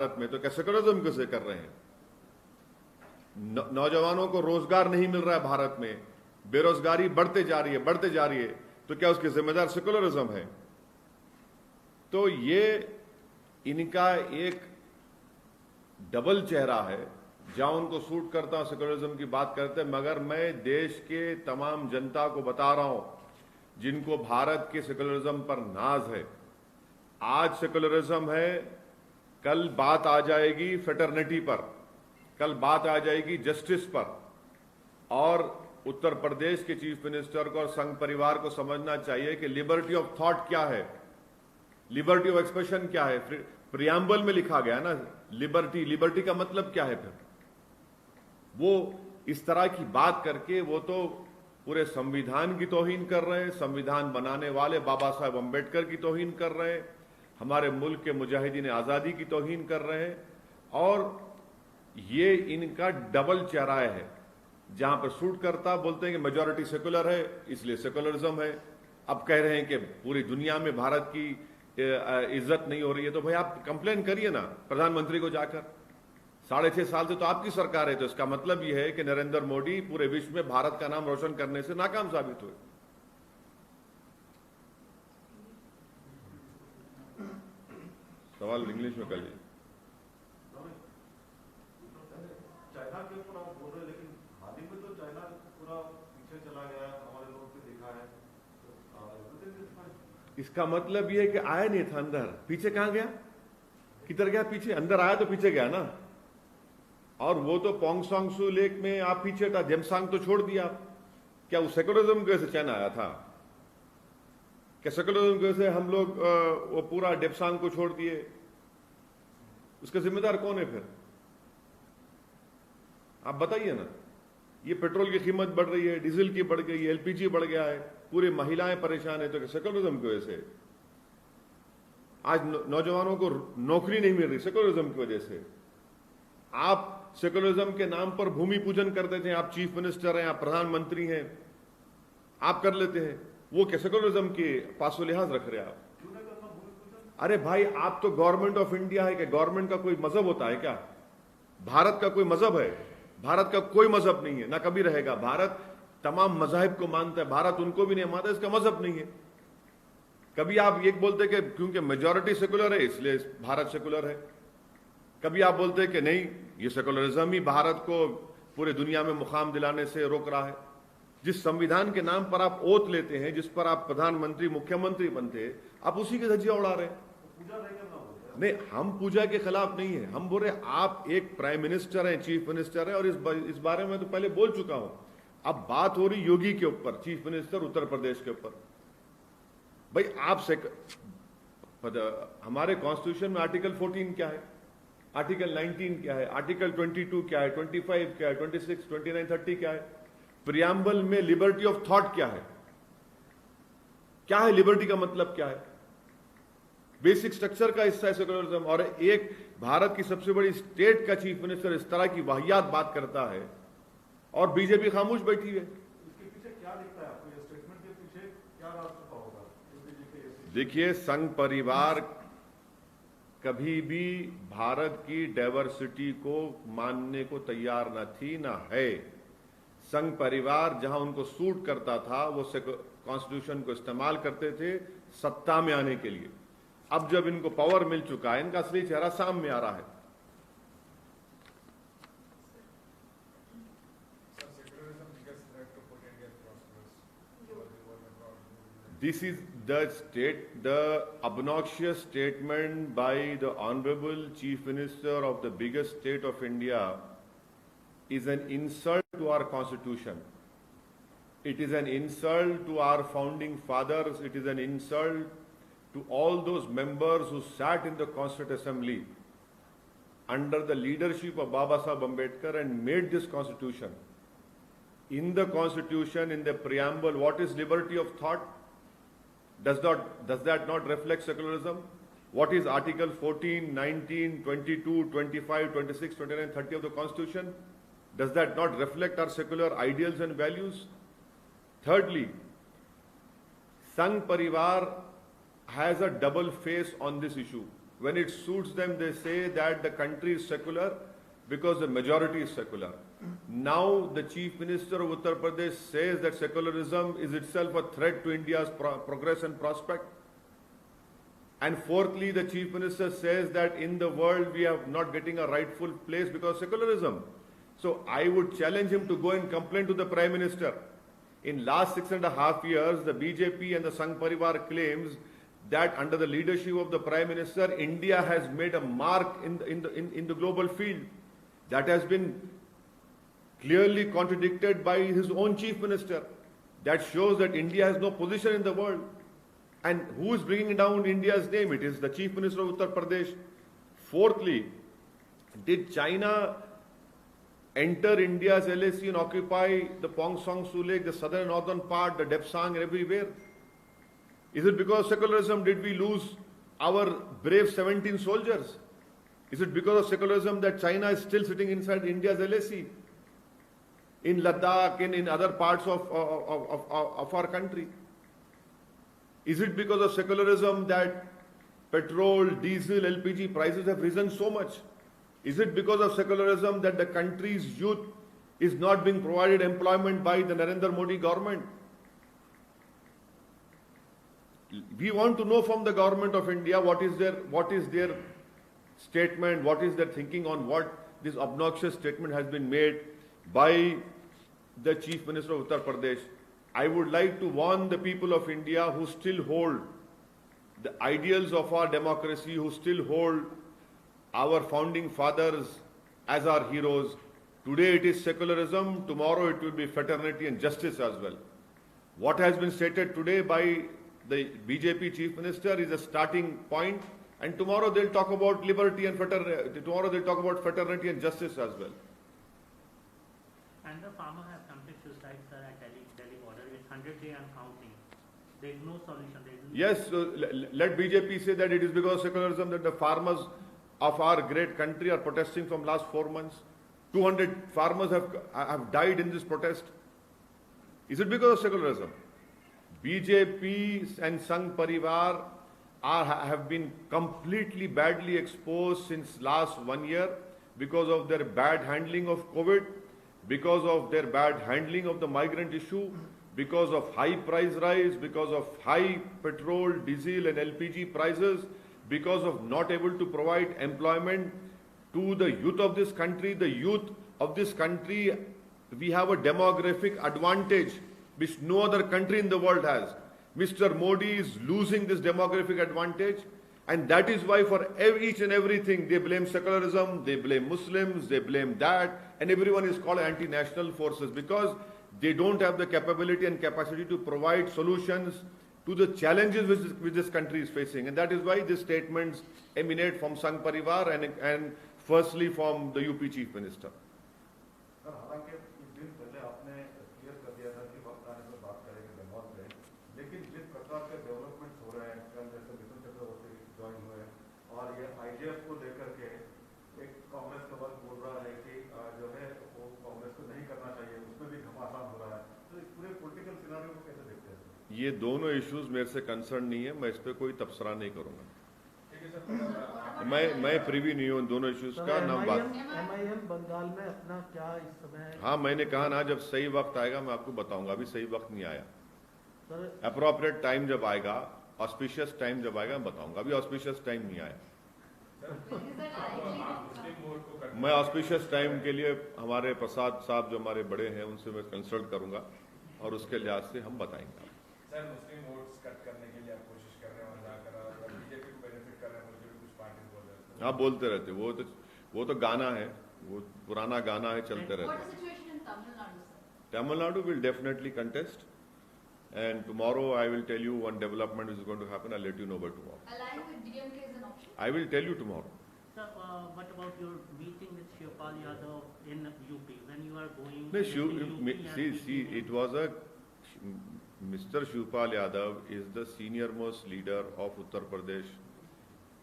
भारत में, तो क्या सेकुलरिज्म कैसे कर रहे हैं? नौजवानों को रोजगार नहीं मिल रहा है भारत में, बेरोजगारी बढ़ते जा रही है, तो क्या उसके जिम्मेदार सेकुलरिज्म है? तो ये इनका एक डबल चेहरा है, जहां उनको सूट करता सेकुलरिज्म की बात करते हैं, मगर मैं देश के तमाम जनता को बता रहा हूं जिनको भारत के सेकुलरिज्म पर नाज है, आज सेकुलरिज्म है, कल बात आ जाएगी फेटर्निटी पर, कल बात आ जाएगी जस्टिस पर। और उत्तर प्रदेश के चीफ मिनिस्टर को और संघ परिवार को समझना चाहिए कि लिबर्टी ऑफ थॉट क्या है, लिबर्टी ऑफ एक्सप्रेशन क्या है। प्रियम्बल में लिखा गया ना लिबर्टी का मतलब क्या है? फिर वो इस तरह की बात करके वो तो पूरे संविधान की तौहीन कर रहे हैं, संविधान बनाने वाले बाबा साहब अंबेडकर की तौहीन कर रहे हैं, हमारे मुल्क के मुजाहिदीन आजादी की तौहीन कर रहे हैं। और ये इनका डबल चेहरा है, जहां पर सूट करता बोलते हैं कि मेजॉरिटी सेकुलर है इसलिए सेकुलरिज्म है, अब कह रहे हैं कि पूरी दुनिया में भारत की इज्जत नहीं हो रही है। तो भाई आप कंप्लेन करिए ना प्रधानमंत्री को जाकर, 6.5 साल से तो आपकी सरकार है, तो इसका मतलब यह है कि नरेंद्र मोदी पूरे विश्व में भारत का नाम रोशन करने से नाकाम साबित हुए। सवाल इंग्लिश में कर लीजिए। चाइना के ऊपर आप बोल रहे हैं, लेकिन हाल ही में तो चाइना पूरा पीछे चला गया है, हमारे लोगों को देखा है। इसका मतलब यह है कि आया नहीं था अंदर, पीछे कहां गया, किधर गया? पीछे, अंदर आया तो पीछे गया ना। और वो तो पोंग सांग सू लेक में आप पीछे था, जेमसांग तो छोड़ दिया। क्या वो सेकुलरिज्म की वजह से चाइना आया था? क्या सेकुलरिज्म की वजह से हम लोग वो पूरा डेप्सांग को छोड़ दिए? उसका जिम्मेदार कौन है फिर? आप बताइए ना। ये पेट्रोल की कीमत बढ़ रही है, डीजल की बढ़ गई है, एलपीजी बढ़ गया है, पूरी महिलाएं परेशान है, तो सेकुलरिज्म की वजह से। आज नौजवानों को नौकरी नहीं मिल रही सेकुलरिज्म की वजह से। आप सेकुलरिज्म के नाम पर भूमि पूजन कर देते हैं, आप चीफ मिनिस्टर हैं, आप प्रधानमंत्री हैं, आप कर लेते हैं, वो क्या सेकुलरिज्म के पासो लिहाज रख रहे हैं आप? अरे भाई, आप तो गवर्नमेंट ऑफ इंडिया है, क्या गवर्नमेंट का कोई मजहब होता है क्या? भारत का कोई मजहब है? भारत का कोई मजहब नहीं है, ना कभी रहेगा। भारत तमाम मजाहिब को मानता है, भारत उनको भी नहीं मानता, इसका मजहब नहीं है। कभी आप ये बोलते कि क्योंकि मेजॉरिटी सेकुलर है इसलिए भारत सेकुलर है, कभी आप बोलते कि नहीं, ये सेकुलरिज्म ही भारत को पूरे दुनिया में मुकाम दिलाने से रोक रहा है। जिस संविधान के नाम पर आप ओथ लेते हैं, जिस पर आप प्रधानमंत्री मुख्यमंत्री बनते, आप उसी के धज्जियां उड़ा रहे हैं। नहीं, हम पूजा के खिलाफ नहीं है, हम बोल रहे आप एक प्राइम मिनिस्टर हैं, चीफ मिनिस्टर हैं, और इस बारे में तो पहले बोल चुका हूं। अब बात हो रही योगी के ऊपर, चीफ मिनिस्टर उत्तर प्रदेश के ऊपर। भाई आप हमारे कॉन्स्टिट्यूशन में आर्टिकल 14 क्या है, आर्टिकल 19 क्या है, आर्टिकल 22 क्या है, 25 क्या है, 26, 29, 30 क्या है, प्रियम्बल में लिबर्टी ऑफ थॉट क्या है? क्या है लिबर्टी का मतलब क्या है? बेसिक स्ट्रक्चर का हिस्सा है सेकुलरिज्म। और एक भारत की सबसे बड़ी स्टेट का चीफ मिनिस्टर इस तरह की वाहियात बात करता है और बीजेपी खामोश बैठी है। इसके पीछे क्या दिखता है आपको? ये स्टेटमेंट के पीछे क्या राज छुपा होगा? देखिए, संघ परिवार कभी भी भारत की डाइवर्सिटी को मानने को तैयार न थी, ना है। संघ परिवार जहां उनको सूट करता था वो कॉन्स्टिट्यूशन को इस्तेमाल करते थे सत्ता में आने के लिए। अब जब इनको पावर मिल चुका है, इनका असली चेहरा सामने आ रहा है। This is the obnoxious statement by the Honorable Chief Minister of the biggest state of India is an insult to our Constitution. It is an insult to our founding fathers. It is an insult to all those members who sat in the Constituent Assembly under the leadership of Baba Saheb Ambedkar and made this Constitution. In the Constitution, in the preamble, what is liberty of thought? Does that not reflect secularism? What is Article 14, 19, 22, 25, 26, 29, 30 of the Constitution? Does that not reflect our secular ideals and values? Thirdly, Sangh Parivar has a double face on this issue. When it suits them, they say that the country is secular because the majority is secular. Now the Chief Minister of Uttar Pradesh says that secularism is itself a threat to India's progress and prospect. And fourthly, the Chief Minister says that in the world we are not getting a rightful place because of secularism. So I would challenge him to go and complain to the Prime Minister. In last 6.5 years, the BJP and the Sangh Parivar claims that under the leadership of the Prime Minister, India has made a mark in the global field. That has been clearly contradicted by his own Chief Minister. That shows that India has no position in the world. And who is bringing down India's name? It is the Chief Minister of Uttar Pradesh. Fourthly, did China enter India's LAC and occupy the Pong Song Su Lake, the southern and northern part, the Depsang, everywhere? Is it because of secularism did we lose our brave 17 soldiers? Is it because of secularism that China is still sitting inside India's LAC? In Ladakh and in other parts of our country? Is it because of secularism that petrol, diesel, LPG prices have risen so much? Is it because of secularism that the country's youth is not being provided employment by the Narendra Modi government? We want to know from the government of India what is their statement, what is their thinking on what this obnoxious statement has been made by the Chief Minister of Uttar Pradesh. I would like to warn the people of India who still hold the ideals of our democracy, who still hold our founding fathers as our heroes. Today it is secularism, tomorrow it will be fraternity and justice as well. What has been stated today by the BJP Chief Minister is a starting point, and tomorrow they'll talk about liberty and fraternity, tomorrow they'll talk about fraternity and justice as well. And the farmer has committed suicide, sir, at Delhi border. It's 100 days and counting. There is no solution. Yes, so let BJP say that it is because of secularism that the farmers of our great country are protesting from last 4 months. 200 farmers have died in this protest. Is it because of secularism? BJP and Sangh Parivar have been completely badly exposed since last 1 year because of their bad handling of COVID, because of their bad handling of the migrant issue, because of high price rise, because of high petrol, diesel and LPG prices, because of not able to provide employment to the youth of this country. The youth of this country, we have a demographic advantage which no other country in the world has. Mr. Modi is losing this demographic advantage, and that is why for each and everything they blame secularism, they blame Muslims, they blame that, and everyone is called anti-national forces because they don't have the capability and capacity to provide solutions to the challenges which this country is facing. And that is why these statements emanate from Sangh Parivar and firstly from the UP Chief Minister. Sir, हालांकि कुछ दिन पहले आपने clear कर दिया था कि वक्त आने पर बात करेंगे बेंगल में, लेकिन जिस प्रकार के डेवलपमेंट्स हो रहे हैं, कल जैसे मिथुन चक्रवर्ती ज्वाइन हुए और ये IGF को लेकर के एक कांग्रेस का वर्ग बोल रहा है कि जो है वो कांग्रेस को नहीं करना चाहिए, उसमें भी घमासान हो रहा है, तो इस पूरे पॉलिटिकल सिनेरियो को कैसे देखते हैं? ये दोनों इश्यूज मेरे से कंसर्न नहीं है, मैं इस पे कोई तबसरा नहीं करूंगा। मैं प्रीवी नहीं हूँ दोनों इश्यूज का ना बात। MIM बंगाल में अपना क्या इस समय? हाँ, मैंने कहा ना जब सही वक्त आएगा मैं आपको बताऊंगा, अभी सही वक्त नहीं आया। अप्रोप्रिएट टाइम जब आएगा, ऑस्पिशियस टाइम जब आएगा मैं बताऊंगा, अभी ऑस्पिशियस टाइम नहीं आया। मैं ऑस्पिशियस टाइम के लिए हमारे प्रसाद साहब जो हमारे बड़े हैं उनसे मैं कंसल्ट करूंगा और उसके लिहाज से हम बताएंगे। सर, मुस्लिम वोट्स कट करने के लिए आप कोशिश कर रहे हैं वहां जाकर, बीजेपी को बेनिफिट कर रहे हैं, मुझे भी कुछ पार्टी बोल रहे हैं। हाँ, बोलते रहते, वो तो गाना है, वो पुराना गाना है, चलते रहते। Tamil Nadu will definitely contest, and tomorrow I will tell you one development which is going to happen. I'll let you know by tomorrow. Allying with DMK is an option. I will tell you tomorrow. Sir, what about your meeting with Shivpal Yadav in UP when you are going? See, it was Mr. Shivpal Yadav is the senior most leader of Uttar Pradesh.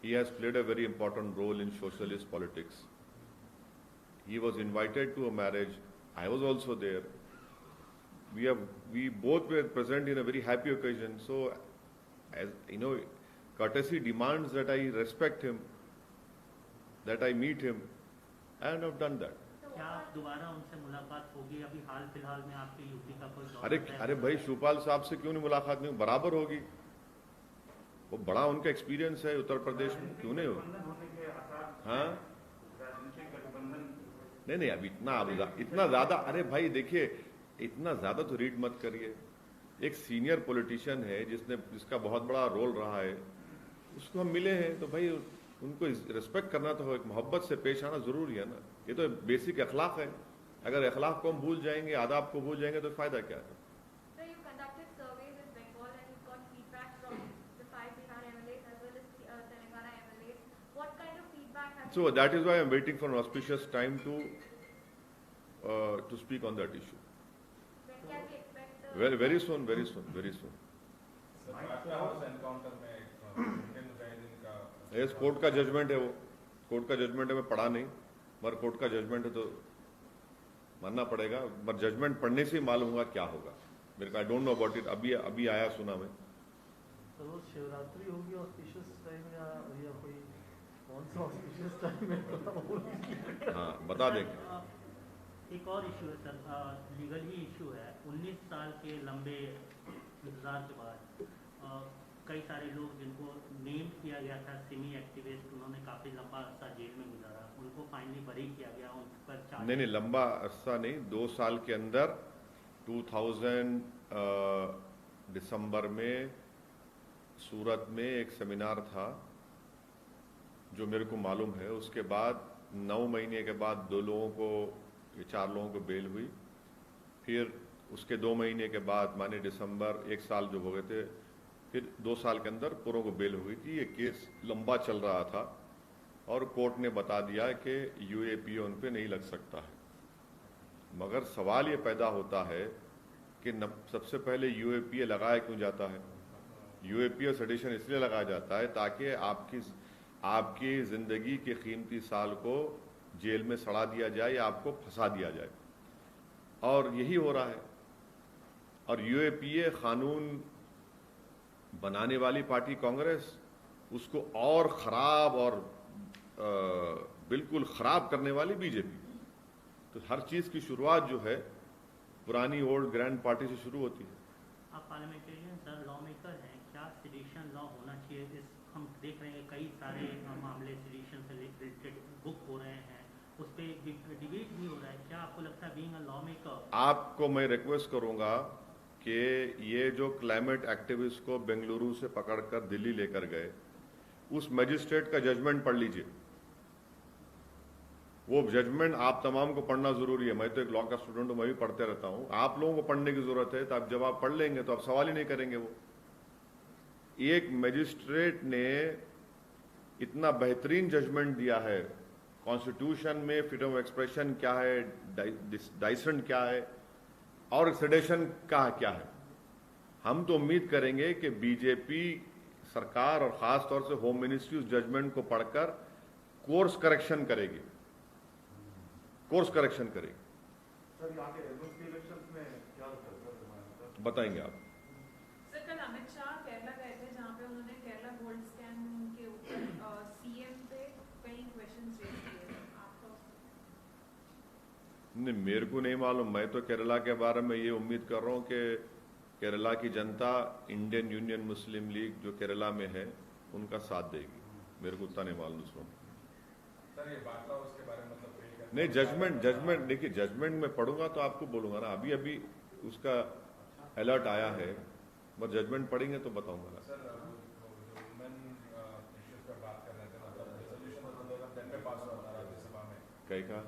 He has played a very important role in socialist politics. He was invited to a marriage. I was also there. We both were present in a very happy occasion. So, as you know, courtesy demands that I respect him, that I meet him, and I've done that. क्या दोबारा उनसे मुलाकात होगी? अभी हाल फिलहाल में आपके UP का कोई दौरा अरे है? अरे भाई शिवपाल साहब से क्यों नहीं मुलाकात नहीं? बराबर होगी, वो बड़ा उनका एक्सपीरियंस है उत्तर प्रदेश में, क्यों नहीं होगी? होने के आसार हाँ राजनीतिक गठबंधन नहीं अब इतना ज्यादा, अरे भाई देखिए इतना ज्यादा तो रीड मत करिए। एक सीनियर पॉलिटिशियन है जिसका बहुत बड़ा रोल रहा है, उसको हम मिले हैं तो भाई उनको रिस्पेक्ट करना तो एक मोहब्बत से पेश आना जरूरी है ना। ये तो बेसिक अखलाक है। अगर अखलाक को हम भूल जाएंगे, आदाब को भूल जाएंगे तो फायदा क्या है? So you conducted surveys in Bengal and you got feedback from the 5 Bihar MLAs as well as Telangana MLAs. What kind of feedback have So that is why I am waiting for an auspicious time to speak on that issue. when can we expect Very soon, very soon, very soon. Sir Patna house encounter में Indian Mujahideen का yes, court का judgement है, वो court का judgement है, मैं पढ़ा नहीं, मगर कोर्ट का जजमेंट है तो मानना पड़ेगा। मगर जजमेंट पढ़ने से ही मालूम होगा क्या होगा। मेरे को I don't know about it, अभी आया सुना मैं। तो वो शिवरात्रि होगी ऑस्पिशियस टाइम या कोई कौन सा ऑस्पिशियस टाइम है? हाँ बता देंगे। एक और इशू है सर, लीगल ही इशू है। 19 साल के लंबे इंतजार के बाद कई सारे लोग जिनको नेम किया गया था सिमी एक्टिविस्ट, उन्होंने काफी लंबा अरसा जेल में गुजारा, उनको फाइनली बरी किया गया। उन पर नहीं लंबा अरसा नहीं, 2 साल के अंदर 2000 दिसंबर में सूरत में एक सेमिनार था जो मेरे को मालूम है। उसके बाद 9 महीने के बाद 4 लोगों को बेल हुई। फिर उसके 2 महीने के बाद माने दिसंबर 1 साल जो हो गए थे, फिर 2 साल के अंदर पूरों को बेल हुई थी। ये केस लंबा चल रहा था और कोर्ट ने बता दिया कि यूएपीए उन पे नहीं लग सकता है। मगर सवाल ये पैदा होता है कि सबसे पहले यूएपीए लगाया क्यों जाता है? यूएपीए सेडिशन इसलिए लगाया जाता है ताकि आपकी जिंदगी के कीमती साल को जेल में सड़ा दिया जाए या आपको फंसा दिया जाए, और यही हो रहा है। और यूएपीए कानून बनाने वाली पार्टी कांग्रेस, उसको और खराब और बिल्कुल खराब करने वाली बीजेपी। तो हर चीज की शुरुआत जो है पुरानी ओल्ड ग्रैंड पार्टी से शुरू होती है। आप पार्लियामेंटेरियन सर, लॉ मेकर हैं, क्या सेडिशन लॉ होना चाहिए? हम देख रहे हैं कई सारे मामले सेडिशन से रिलेटेड बुक हो रहे हैं, उस पर डिबेट भी हो रहा है। क्या आपको लगता है बीइंग अ लॉ मेकर? आपको मैं रिक्वेस्ट करूंगा कि ये जो क्लाइमेट एक्टिविस्ट को बेंगलुरु से पकड़कर दिल्ली लेकर गए, उस मजिस्ट्रेट का जजमेंट पढ़ लीजिए। वो जजमेंट आप तमाम को पढ़ना जरूरी है। मैं तो एक लॉ का स्टूडेंट हूं, मैं भी पढ़ते रहता हूं। आप लोगों को पढ़ने की जरूरत है, तो आप जब आप पढ़ लेंगे तो आप सवाल ही नहीं करेंगे। वो एक मजिस्ट्रेट ने इतना बेहतरीन जजमेंट दिया है। कॉन्स्टिट्यूशन में फ्रीडम ऑफ एक्सप्रेशन क्या है, डाइसेंट क्या है और सेडेशन का क्या है। हम तो उम्मीद करेंगे कि बीजेपी सरकार और खास तौर से होम मिनिस्ट्री उस जजमेंट को पढ़कर कोर्स करेक्शन करेगी। सर यहाँ के एमएलसी इलेक्शंस में क्या होता है सर? बताएंगे आप। सर कल अमित शाह केरला गए थे जहाँ पे उन्होंने केरला गोल्ड स्कैम के ऊपर सीएम पे कई क्वेश्चंस रेज किए। आपको नहीं, मेरे को नहीं मालूम। मैं तो केरला के बारे में ये उम्मीद कर रहा हूँ कि केरला की जनता इंडियन यूनियन मुस्लिम लीग जो केरला में है उनका साथ देगी। मेरे को उतना नहीं मालूम उसमें। सर ये बाटला उसके बारे में मतलब फेल कर नहीं, जजमेंट देखिए, जजमेंट में पढ़ूंगा तो आपको बोलूंगा ना। अभी उसका अलर्ट आया है, बस जजमेंट पढ़ेंगे तो बताऊंगा ना। सर वुमेन इश्यूज पर बात कर रहे थे, मतलब रेजोल्यूशन 2010 में पास हुआ था राज्यसभा में। कहीं का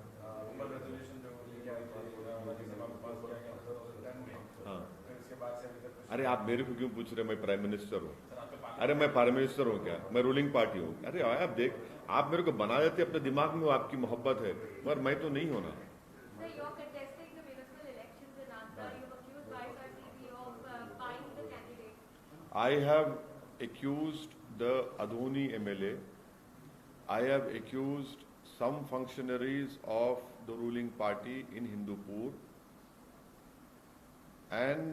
वुमेन रेजोल्यूशन जो लेके आए थे राज्यसभा में पास किया गया 2010 में। हाँ। फिर उसके बाद से अभी तक कुछ- अरे आप मेरे को क्यों पूछ रहे? मैं प्राइम मिनिस्टर हूँ। सर आप तो अरे मैं प्राइम मिनिस्टर हूँ क्या? मैं रूलिंग पार्टी हूँ। अरे आप देख, आप मेरे को बना देते अपने दिमाग में, वो आपकी मोहब्बत है, पर मैं तो नहीं होना। Sir, you're contesting the municipal elections in Andhra. You've accused YSRCP of buying the candidate. I have accused the Adhoni MLA. I have accused some functionaries of the ruling party in Hindupur, and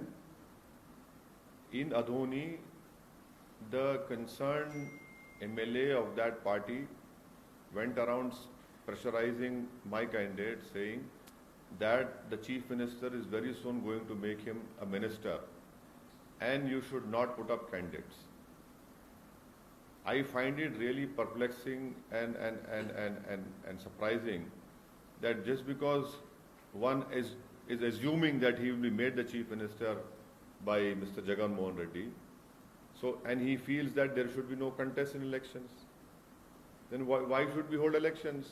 in Adhoni the concerned MLA of that party went around pressurizing my candidate, saying that the chief minister is very soon going to make him a minister and you should not put up candidates. I find it really perplexing and surprising that just because one is assuming that he will be made the chief minister by Mr. Jagan Mohan Reddy, so, and he feels that there should be no contest in elections, then why should we hold elections?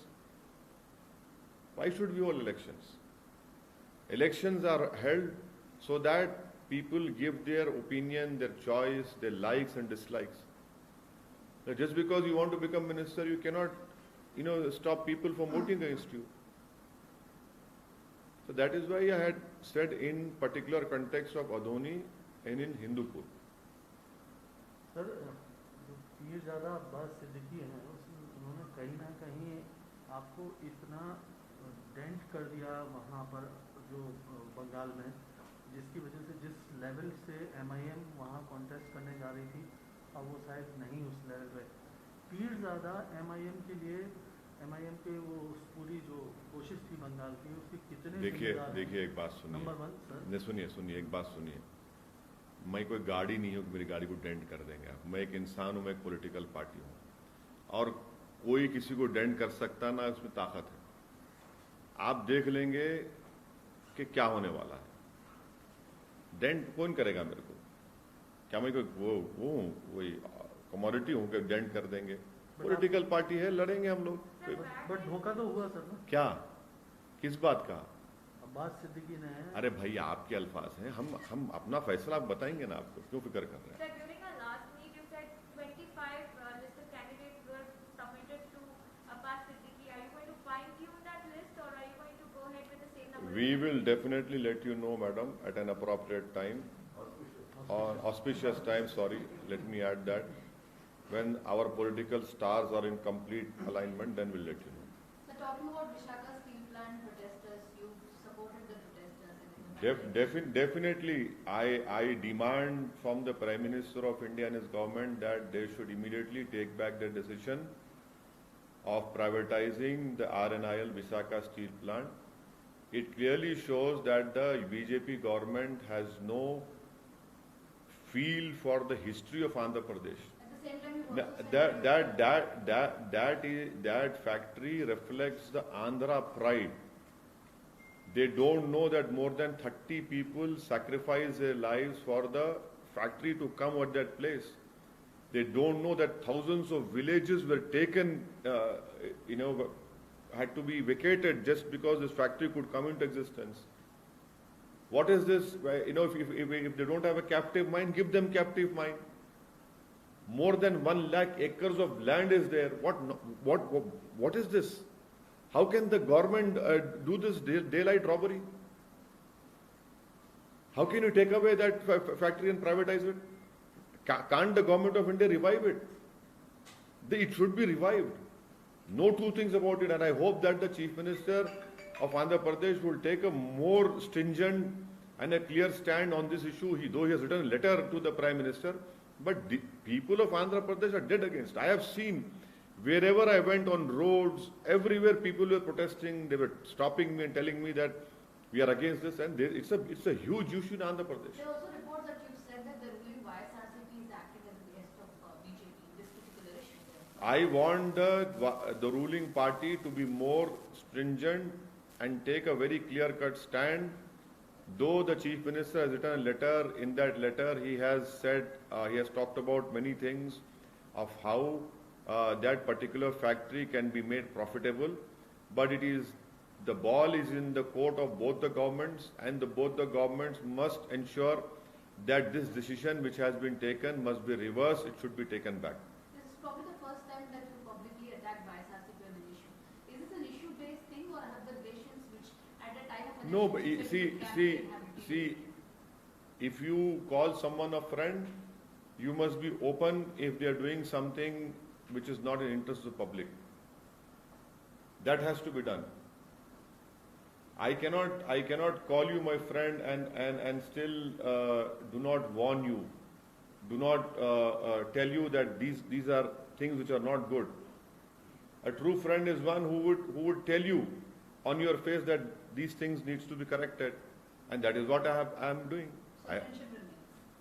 Why should we hold elections? Elections are held so that people give their opinion, their choice, their likes and dislikes. Now, just because you want to become minister, you cannot, stop people from voting against you. So that is why I had said in particular context of Adoni and in Hindupur. Sir जो पीरजादा अब्बास सिद्दीकी हैं उन्होंने कहीं ना कहीं आपको इतना dent कर दिया वहाँ पर जो बंगाल में, जिसकी वजह से जिस लेवल से MIM वहाँ कॉन्टेस्ट करने जा रही थी अब वो शायद नहीं उस लेवल पे। पीरजादा MIM के लिए MIM के वो उस पूरी जो कोशिश थी बंगाल की उसकी कितने देखिए एक बात सुनिए। नंबर 1 सर सुनिए एक बात सुनिए। मैं कोई गाड़ी नहीं हूँ कि मेरी गाड़ी को डेंट कर देंगे आप। मैं एक इंसान हूँ, मैं एक पॉलिटिकल पार्टी हूँ और कोई किसी को डेंट कर सकता ना उसमें ताकत है। आप देख लेंगे कि क्या होने वाला है। डेंट कौन करेगा मेरे को? क्या मैं कोई वही कमोडिटी हूँ कि डेंट कर देंगे? पॉलिटिकल पार्टी है, लड़ेंगे हम लोग। बट धोखा तो हुआ सर ना। क्या, किस बात का? अब्बास सिद्दीकी ने। अरे भाई आपके अल्फाज हैं, हम अपना फैसला आप बताएंगे ना, आपको क्यों फिक्र कर रहे हैं? We will definitely let you know, madam, at an appropriate time, or auspicious time, sorry, let me add that. When our political stars are in complete alignment, then we'll let you know. So talking about Visakhapatnam steel plant protesters, you supported the protesters? Definitely, I demand from the Prime Minister of India and his government that they should immediately take back the decision of privatizing the RNIL Visakhapatnam steel plant. It clearly shows that the BJP government has no feel for the history of Andhra Pradesh. At the same time, That factory reflects the Andhra pride. They don't know that more than 30 people sacrificed their lives for the factory to come at that place. They don't know that thousands of villages were taken, had to be vacated just because this factory could come into existence. What is this? If they don't have a captive mine, give them captive mine. More than 1 lakh acres of land is there. What is this? How can the government do this daylight robbery? How can you take away that factory and privatize it? Can't the government of India revive it? It should be revived. No two things about it, and I hope that the Chief Minister of Andhra Pradesh will take a more stringent and a clear stand on this issue. Though he has written a letter to the Prime Minister, but the people of Andhra Pradesh are dead against. I have seen wherever I went on roads, everywhere people were protesting. They were stopping me and telling me that we are against this, and it's a huge issue in Andhra Pradesh. There are also reports that you said that the ruling YSRCP is acting as the behest of BJP in this particular issue. I want the ruling party to be more stringent and take a very clear-cut stand. Though the Chief Minister has written a letter, in that letter he has said, he has talked about many things of how that particular factory can be made profitable, but the ball is in the court of both the governments, and both the governments must ensure that this decision which has been taken must be reversed, it should be taken back. This is probably the first time that you publicly attacked YSRCP on an issue. Is this an issue-based thing, or have the relations which at a time of an No, but election see, if you call someone a friend, you must be open if they are doing something which is not in the interest of the public. That has to be done. I cannot call you my friend and still do not warn you do not tell you that these are things which are not good. A true friend is one who would tell you on your face that these things needs to be corrected, and that is what I am doing. So friendship remains.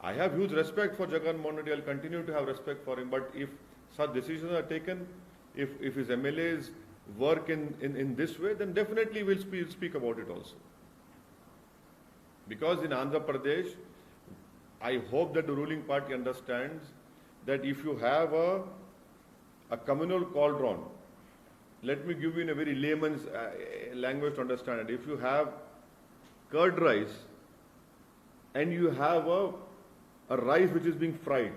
I have huge respect for Jagan Mohan Reddy. I'll continue to have respect for him. But if such decisions are taken, if his MLAs work in this way, then definitely we'll speak about it also. Because in Andhra Pradesh, I hope that the ruling party understands that if you have a communal cauldron, let me give you in a very layman's language to understand it. If you have curd rice and you have a rice which is being fried,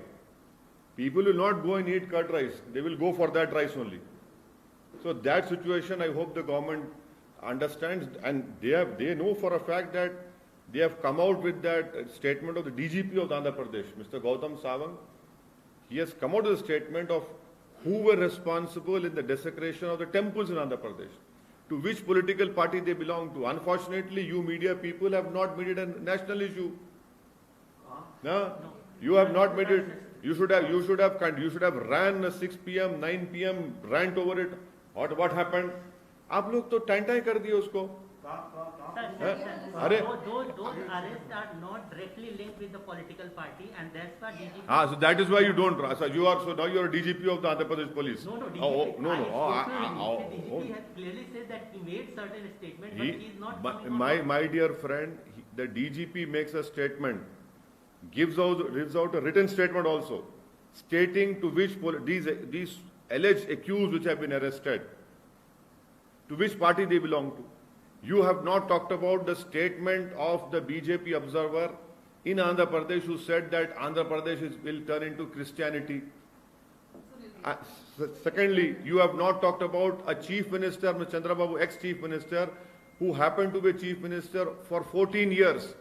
people will not go and eat curd rice. They will go for that rice only. So that situation, I hope the government understands, and they know for a fact that they have come out with that statement of the DGP of Andhra Pradesh, Mr. Gautam Sawant. He has come out with a statement of who were responsible in the desecration of the temples in Andhra Pradesh, to which political party they belong to. Unfortunately, you media people have not made it a national issue. No, you have not made it. You should have ran a 6 p.m., 9 p.m. rant over it. What happened? आप लोग तो time कर दिए उसको. अरे those arrests are not directly linked with the political party, and that's why DGP. So that is why you don't. So now you are DGP of the Andhra Pradesh Police. No, DGP. DGP has clearly said that he made certain statements, but he is not. My dear friend, the DGP makes a statement, gives out a written statement also, stating to which these alleged accused which have been arrested, to which party they belong to. You have not talked about the statement of the BJP observer in Andhra Pradesh who said that Andhra Pradesh will turn into Christianity. Secondly, you have not talked about a chief minister, Mr. Chandrababu, ex-chief minister, who happened to be chief minister for 14 years.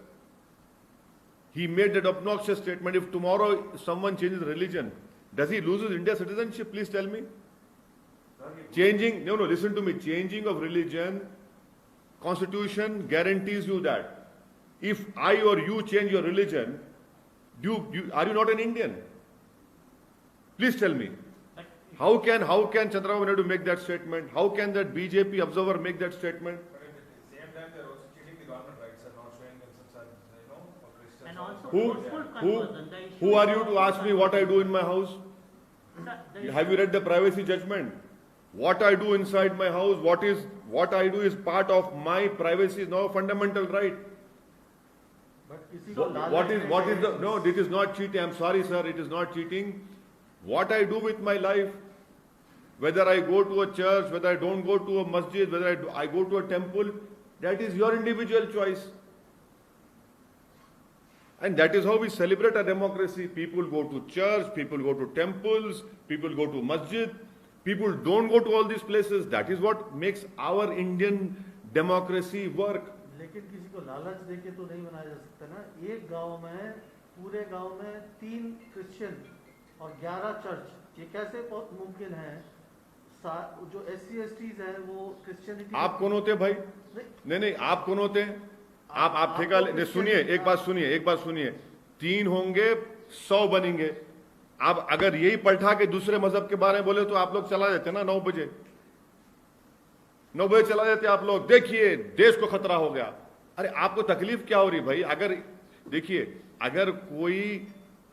He made that obnoxious statement. If tomorrow someone changes religion, does he lose his India citizenship? Please tell me. Listen to me. Changing of religion, Constitution guarantees you that. If I or you change your religion, are you not an Indian? Please tell me. How can Chandrababu Naidu make that statement? How can that BJP observer make that statement? But at the same time, they're also cheating the government rights and not showing themselves as, for Christians. And also Who are you to ask me what I do in my house? Sir, Have you read the privacy judgment? What I do inside my house, what I do is part of my privacy, is now a fundamental right. But किसी So को what is the, no, this is not cheating. I'm sorry, sir, it is not cheating. What I do with my life, whether I go to a church, whether I don't go to a masjid, whether I go to a temple, that is your individual choice. And that is how we celebrate our democracy. People go to church, people go to temples, people go to masjid, people don't go to all these places. That is what makes our Indian democracy work. लेकिन किसी को लालच देके तो नहीं बनाया जा सकता ना. एक गांव में, पूरे गांव में 3 क्रिश्चियन और 11 चर्च, ये कैसे मुमकिन है? जो SC/STs हैं वो क्रिश्चियनिटी. आप कौन होते भाई? नहीं, आप कौन होते? आप ठेका सुनिए, एक बात सुनिए. 3 होंगे, 100 बनेंगे. आप अगर यही पलटा के दूसरे मजहब के बारे में बोले तो आप लोग चला जाते ना 9 बजे चला जाते आप लोग. देखिए देश को खतरा हो गया. अरे आपको तकलीफ क्या हो रही भाई? अगर कोई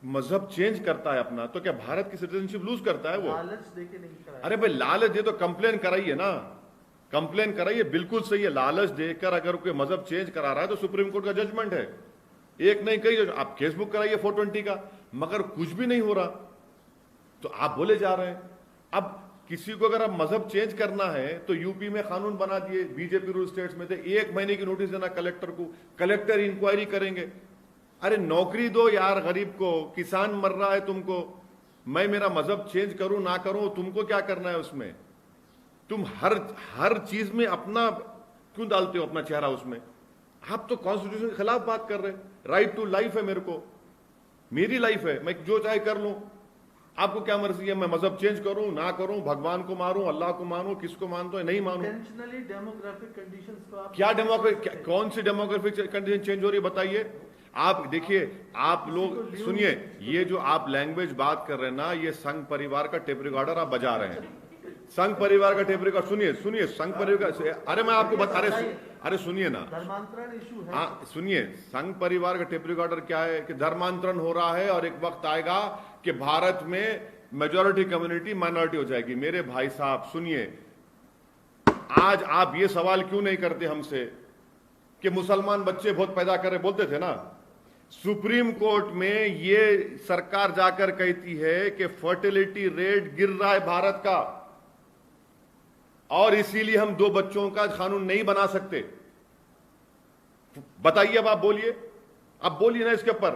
मजहब चेंज करता है अपना, तो क्या भारत की सिटीजनशिप लूज करता है वो? लालच देके नहीं कराया. अरे भाई लालच दे तो कंप्लेन कराइए ना, कंप्लेन कराइए. बिल्कुल सही है. लालच देकर अगर कोई मजहब चेंज करा रहा है तो सुप्रीम कोर्ट का जजमेंट है. एक नहीं कही, आप केस बुक कराइए 420 का, मगर कुछ भी नहीं हो रहा तो आप बोले जा रहे हैं. अब किसी को अगर आप मजहब चेंज करना है तो यूपी में कानून बना दिए, बीजेपी रूल स्टेट्स में थे, 1 महीने की नोटिस देना कलेक्टर को, कलेक्टर इंक्वायरी करेंगे. अरे नौकरी दो यार गरीब को. किसान मर रहा है, तुमको मैं मेरा मजहब चेंज करूं ना करूं, तुमको क्या करना है उसमें? तुम हर चीज में अपना क्यों डालते हो अपना चेहरा उसमें? आप तो कॉन्स्टिट्यूशन के खिलाफ बात कर रहे हैं. राइट टू लाइफ है मेरे को, मेरी लाइफ है, मैं जो चाहे कर लूं. आपको क्या मर्जी है? मैं मजहब चेंज करूं ना करूं, भगवान को मारूं, अल्लाह को मानूं, किसको मानता है नहीं मानूं? इंटेंशनली डेमोग्राफिक कंडीशंस को आप क्या कौन सी डेमोग्राफिक कंडीशन चेंज हो रही है बताइए. आप देखिए, आप लोग सुनिए, ये जो आप लैंग्वेज बात कर रहे हैं ना, ये संघ परिवार का टेप रिकॉर्डर आप बजा रहे हैं। संघ परिवार का टेप रिकॉर्ड सुनिए, सुनिए, संघ परिवार का, अरे मैं आपको बता, अरे सुनिए ना, धर्मांतरण इशू है। हाँ सुनिए, संघ परिवार का टेप रिकॉर्डर क्या है कि धर्मांतरण हो रहा है और एक वक्त आएगा कि भारत में मेजॉरिटी कम्युनिटी माइनॉरिटी हो जाएगी। मेरे भाई साहब सुनिए, आज आप ये सवाल क्यों नहीं करते हमसे कि मुसलमान बच्चे बहुत पैदा कर रहे, बोलते थे ना। सुप्रीम कोर्ट में ये सरकार जाकर कहती है कि फर्टिलिटी रेट गिर रहा है भारत का, और इसीलिए हम 2 बच्चों का कानून नहीं बना सकते। बताइए, अब आप बोलिए, अब बोलिए ना इसके ऊपर।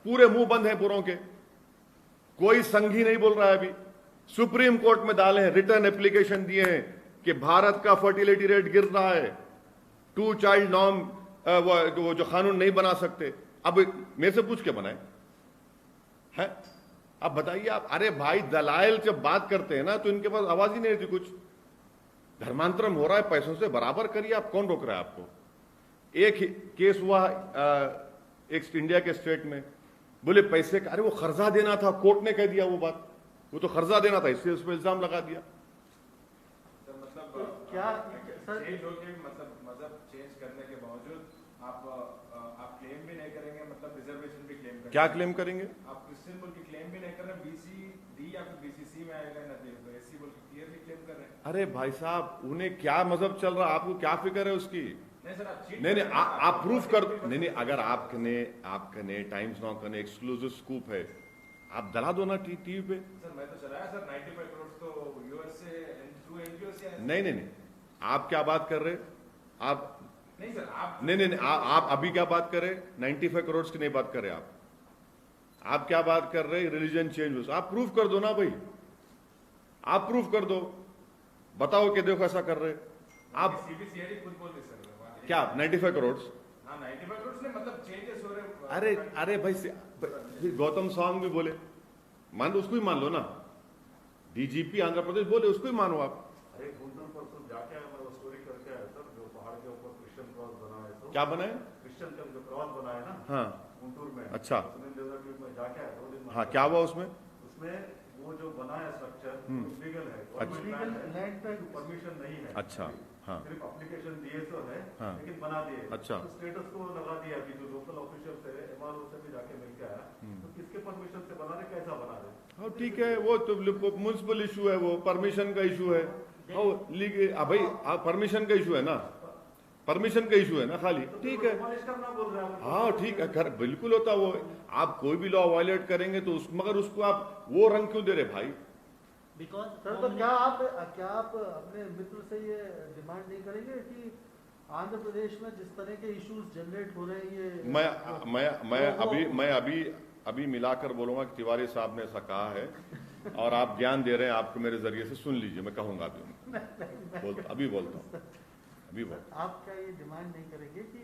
पूरे मुंह बंद है पूरों के, कोई संघी नहीं बोल रहा है। अभी सुप्रीम कोर्ट में डाले हैं, रिटर्न एप्लीकेशन दिए हैं कि भारत का फर्टिलिटी रेट गिर रहा है, 2 चाइल्ड नॉर्म वो जो कानून नहीं बना सकते। अब मेरे से पूछ के बनाए है, अब बताइए आप। अरे भाई, दलाइल जब बात करते हैं ना तो इनके पास आवाज ही नहीं रहती कुछ। धर्मांतरण हो रहा है, पैसों से बराबर करिए, आप कौन रोक रहा है आपको। एक केस हुआ एक इंडिया के स्टेट में, बोले पैसे का, अरे वो कर्जा देना था, कोर्ट ने कह दिया वो बात, वो तो कर्जा देना था, इससे उस पर इल्जाम लगा दिया। सर मतलब क्या सर चेंज हो के मतलब चेंज करने के बावजूद आप क्लेम भी नहीं करेंगे, मतलब रिजर्वेशन भी क्लेम करेंगे? क्या क्लेम करेंगे? आप क्रिश्चियन बोल के क्लेम भी नहीं कर रहे, बीसी डी या फिर बीसीसी में आएगा ना, एससी बोल के क्लियरली क्लेम कर रहे हैं। अरे भाई साहब, उन्हें क्या मजहब चल रहा, आपको क्या फिक्र है उसकी? नहीं सर, आप नहीं, आप प्रूफ कर दो। नहीं, अगर आपने टाइम्स नाउ का एक्सक्लूसिव स्कूप है, आप दला दो ना टीवी पे। सर मैं तो चलाया सर, 95 करोड़ तो यूएस से थ्रू एनजीओ से आए। नहीं, आप क्या बात कर रहे? आप नहीं सर, आप नहीं, आप अभी क्या बात कर रहे? 95 करोड़ की नहीं बात कर रहे आप क्या बात कर रहे? Religion change. आप प्रूफ कर दो ना भाई, आप प्रूफ कर दो, बताओ कि देखो ऐसा कर रहे आप। सीबीसीआई खुद बोल रही सर क्या 95 करोड़? हाँ 95 करोड़ ने मतलब चेंजेस हो रहे। अरे भाई गौतम सवांग भी बोले, मान लो, उसको ही मान लो ना। डीजीपी आंध्र प्रदेश बोले, उसको ही मानो आप। अरे गुंटूर परसों जाके आया, मैं वो स्टोरी करके आया सर, जो पहाड़ के ऊपर क्रिश्चियन क्रॉस बना है। तो क्या बना है? क्रिश्चियन का जो क्रॉस बना है ना, हाँ गुंटूर में। अच्छा, में जाके आया 2 दिन। हाँ क्या हुआ उसमें? उसमें वो जो बना है स्ट्रक्चर लीगल है, अच्छा। लैंड पे परमिशन नहीं है। अच्छा, हाँ सिर्फ एप्लीकेशन दिए तो है, हाँ। लेकिन बना दिए। अच्छा। तो स्टेटस को लगा दिया कि जो लोकल ऑफिशियल थे, एमआरओ से भी जाके मिल के आया, तो किसके परमिशन से बना रहे, कैसा बना रहे? हाँ ठीक है, वो तो म्युनिसिपल इशू है, वो परमिशन का इशू है। भाई परमिशन का इशू है ना, परमिशन का इशू है ना खाली, ठीक है। करना बोल रहे हैं। हाँ ठीक है, घर बिल्कुल होता वो। आप कोई भी लॉ वायलेट करेंगे तो मगर उसको आप वो रंग क्यों दे रहे भाई? बिकॉज सर, तो क्या आप अपने मित्र से ये डिमांड नहीं करेंगे कि आंध्र प्रदेश में जिस तरह के इश्यूज जनरेट हो रहे हैं, ये मैं अभी मिलाकर बोलूंगा कि तिवारी साहब ने ऐसा कहा है और आप ज्ञान दे रहे हैं, आपको मेरे जरिए से सुन लीजिए, मैं कहूंगा अभी उनको। अभी बोलता हूँ। आप क्या ये डिमांड नहीं करेंगे कि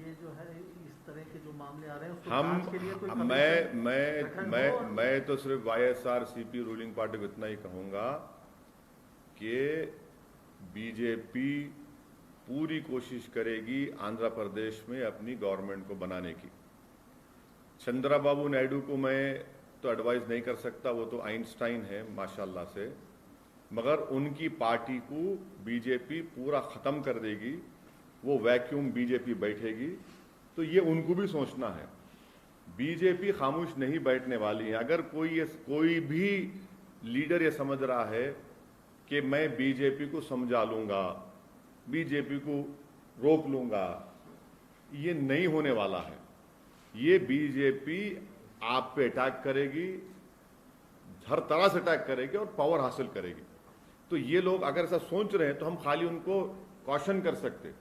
ये जो है इस तरह के जो मामले आ रहे हैं उसको जांच के लिए कोई कमीशन मैं तो सिर्फ YSRCP रूलिंग पार्टी को इतना ही कहूंगा कि बीजेपी पूरी कोशिश करेगी आंध्र प्रदेश में अपनी गवर्नमेंट को बनाने की। चंद्रबाबू नायडू को मैं तो एडवाइस नहीं कर सकता, वो तो आइंस्टाइन है माशाल्लाह से, मगर उनकी पार्टी को बीजेपी पूरा खत्म कर देगी, वो वैक्यूम बीजेपी बैठेगी। तो ये उनको भी सोचना है, बीजेपी खामोश नहीं बैठने वाली है। अगर कोई भी लीडर ये समझ रहा है कि मैं बीजेपी को समझा लूंगा, बीजेपी को रोक लूंगा, ये नहीं होने वाला है। ये बीजेपी आप पे अटैक करेगी, हर तरह से अटैक करेगी और पावर हासिल करेगी। तो ये लोग अगर ऐसा सोच रहे हैं तो हम खाली उनको कॉशन कर सकते।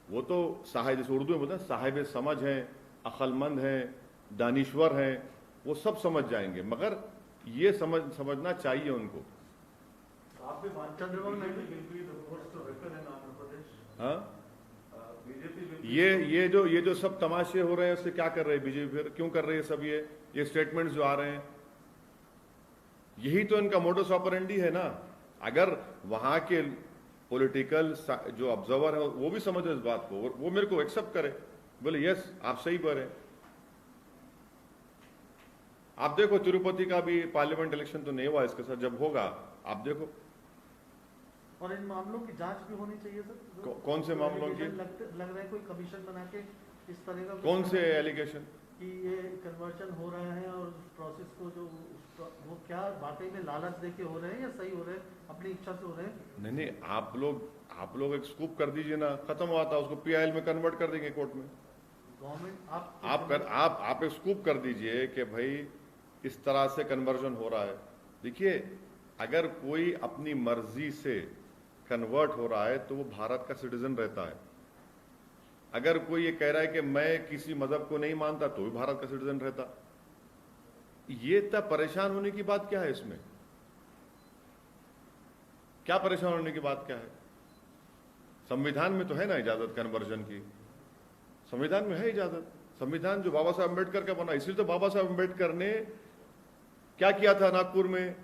वो तो साहिब, जैसे उर्दू में बोलते हैं, साहिब समझ हैं, अक्लमंद हैं, दानिश्वर हैं, वो सब समझ जाएंगे, मगर ये समझना चाहिए उनको। आप भी Chandrababu Naidu will be the first to reckon in Andhra Pradesh. हाँ, बीजेपी ये जो सब तमाशे हो रहे हैं उससे क्या कर रहे हैं बीजेपी? फिर क्यों कर रही है सब ये स्टेटमेंट्स जो आ रहे हैं? यही तो इनका मोडस ऑपरेंडी है ना। अगर वहां के पॉलिटिकल जो ऑब्जर्वर है वो भी समझे इस बात को, वो मेरे को एक्सेप्ट करे, बोले यस आप सही बोल रहे हैं, आप देखो तिरुपति का भी पार्लियामेंट इलेक्शन तो नहीं हुआ इसके साथ, जब होगा आप देखो। और इन मामलों की जांच भी होनी चाहिए सर। कौन से मामलों की? लग रहा है कोई कमीशन बना के इस तरह का कौन से एलिगेशन कि ये कन्वर्जन हो रहा है और उस प्रोसेस को जो वो क्या वाकई में लालच देके हो रहे हैं या सही हो रहे हैं, अपनी इच्छा से हो रहे हैं? नहीं नहीं, आप लोग एक स्कूप कर दीजिए ना, खत्म हुआ था, उसको पीआईएल में कन्वर्ट कर देंगे कोर्ट में। गवर्नमेंट आप एक स्कूप कर दीजिए कि भाई इस तरह से कन्वर्जन हो रहा है। देखिए, अगर कोई अपनी मर्जी से कन्वर्ट हो रहा है तो वो भारत का सिटीजन रहता है। अगर कोई ये कह रहा है कि मैं किसी मजहब को नहीं मानता तो भी भारत का सिटीजन रहता। ये इतना परेशान होने की बात क्या है इसमें? क्या परेशान होने की बात क्या है? संविधान में तो है ना इजाजत कन्वर्जन की, संविधान में है इजाजत। संविधान जो बाबा साहब अम्बेडकर का बना, इसलिए तो बाबा साहब अम्बेडकर ने क्या किया था नागपुर में।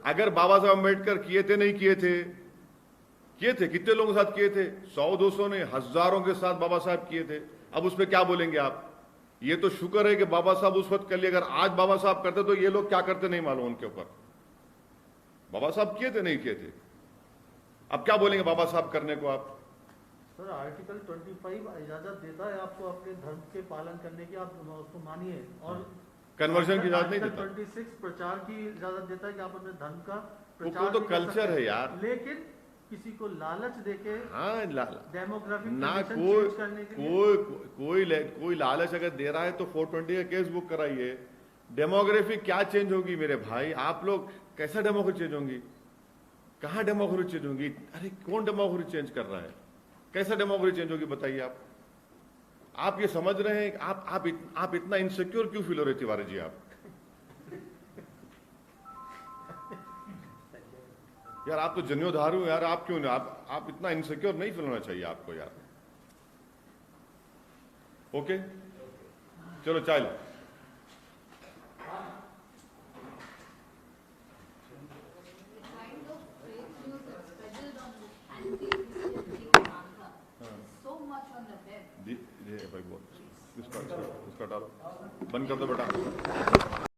अगर बाबा साहब अम्बेडकर किए थे, नहीं किए थे, किए थे, कितने लोगों के साथ किए थे? 100-200 ने, हजारों के साथ बाबा साहब किए थे। अब उस पर क्या बोलेंगे आप? ये तो शुक्र है कि बाबा साहब उस वक्त कर लिए, अगर आज बाबा साहब करते तो ये लोग क्या करते नहीं मालूम उनके ऊपर। बाबा साहब किए थे, नहीं किए थे, अब क्या बोलेंगे बाबा साहब करने को आप? सर आर्टिकल 25 इजाजत देता है आपको अपने धर्म के पालन करने की, आप उसको मानिए। और कन्वर्जन की इजाजत नहीं देता। 26 प्रचार की इजाजत देता है कि आप अपने धर्म का वो प्रचार तो भी कर कल्चर सकते है हैं। यार। लेकिन किसी को लालच देके हाँ, डेमोग्राफिक ना चेंज करने के लिए कोई लालच अगर दे रहा है तो 420 का केस बुक कराइए। डेमोग्राफी क्या चेंज होगी मेरे भाई? आप लोग कैसा डेमोग्राफी चेंज होंगी? कहाँ डेमोग्राफी चेंज होगी? अरे कौन डेमोग्राफी चेंज कर रहा है? कैसा डेमोग्राफी चेंज होगी बताइए आप ये समझ रहे हैं? आप इतना इनसिक्योर क्यों फील हो रहे तिवारी जी? आप यार, आप तो जन्योधारू यार, आप क्यों नहीं? आप इतना इनसिक्योर नहीं फील होना चाहिए आपको यार। ओके, चलो चाल। भाई बोल, इसका डालो, बंद कर दो बेटा।